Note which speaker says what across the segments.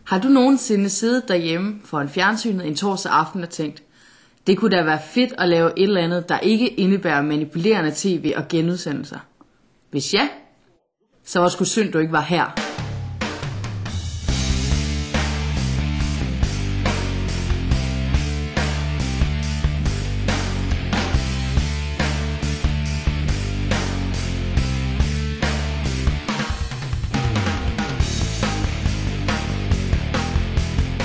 Speaker 1: Har du nogensinde siddet derhjemme foran fjernsynet en torsdag aften og tænkt, det kunne da være fedt at lave et eller andet, der ikke indebærer manipulerende tv og genudsendelser? Hvis ja, så var det sgu synd, du ikke var her.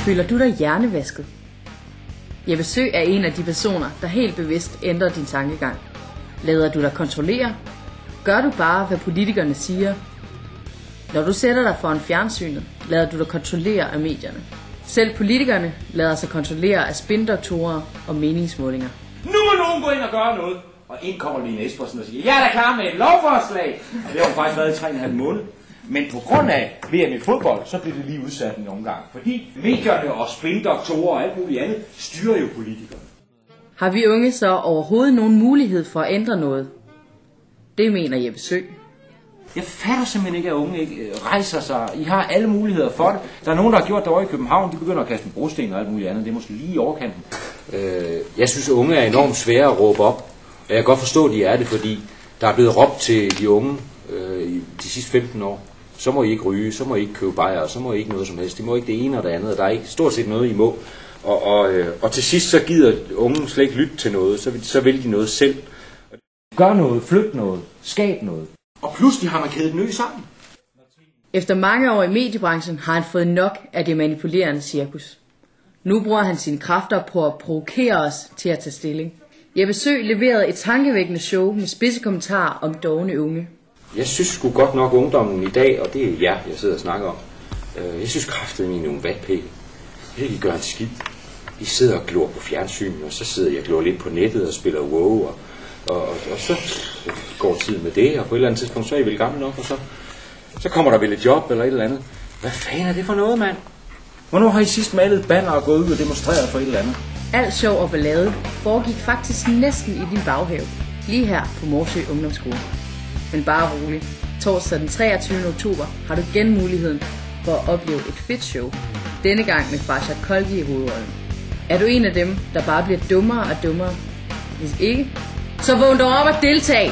Speaker 1: Føler du dig hjernevasket? Jeppe Søe er en af de personer, der helt bevidst ændrer din tankegang. Lader du dig kontrollere? Gør du bare, hvad politikerne siger? Når du sætter dig foran fjernsynet, lader du dig kontrollere af medierne. Selv politikerne lader sig kontrollere af spindoktorer og meningsmålinger.
Speaker 2: Nu må nogen gå ind og gøre noget! Og ind kommer Lene Espersen og siger, jeg er da klar med et lovforslag! Og det har jo faktisk været i 3,5 måneder. Men på grund af VM i fodbold, så bliver det lige udsat en omgang. Fordi medierne og spindoktorer og alt muligt andet styrer jo politikerne.
Speaker 1: Har vi unge så overhovedet nogen mulighed for at ændre noget? Det mener Jeppe Søe.
Speaker 2: Jeg fatter simpelthen ikke, at unge ikke rejser sig. I har alle muligheder for det. Der er nogen, der har gjort det over i København. De begynder at kaste med brosten og alt muligt andet. Det er måske lige i overkanten.
Speaker 3: Jeg synes, at unge er enormt svære at råbe op. Og jeg kan godt forstå, at de er det, fordi der er blevet råbt til de unge de sidste 15 år. Så må I ikke ryge, så må I ikke købe bajer, så må I ikke noget som helst. De må ikke det ene og det andet. Der er ikke stort set noget, I må. Og til sidst så gider unge slet ikke lytte til noget. Så vil de noget selv.
Speaker 2: Gør noget, flyt noget, skab noget. Og pludselig har man kædet en ø sammen.
Speaker 1: Efter mange år i mediebranchen har han fået nok af det manipulerende cirkus. Nu bruger han sine kræfter på at provokere os til at tage stilling. Jeppe Søe leverede et tankevækkende show med spidse kommentarer om dovne unge.
Speaker 3: Jeg synes sgu godt nok ungdommen i dag, og det er jer, jeg sidder og snakker om. Jeg synes kraftedeme i nogle vatpæl. Jeg kan gøre en skid. I sidder og glor på fjernsyn, og så sidder jeg og glor lidt på nettet og spiller WoW, og så går tiden med det, og på et eller andet tidspunkt, så er I vel gammel nok, og så kommer der vel et job eller et eller andet. Hvad fanden er det for noget, mand? Hvornår har I sidst malet banner og gået ud og demonstreret for et eller andet?
Speaker 1: Alt sjov og ballade foregik faktisk næsten i din baghave, lige her på Morsø Ungdomsskole. Men bare rolig. Torsdag den 23. oktober har du igen muligheden for at opleve et fedt show. Denne gang med Farshad Kholghi i hovedrollen. Er du en af dem, der bare bliver dummere og dummere? Hvis ikke, så vågn dig op og deltag!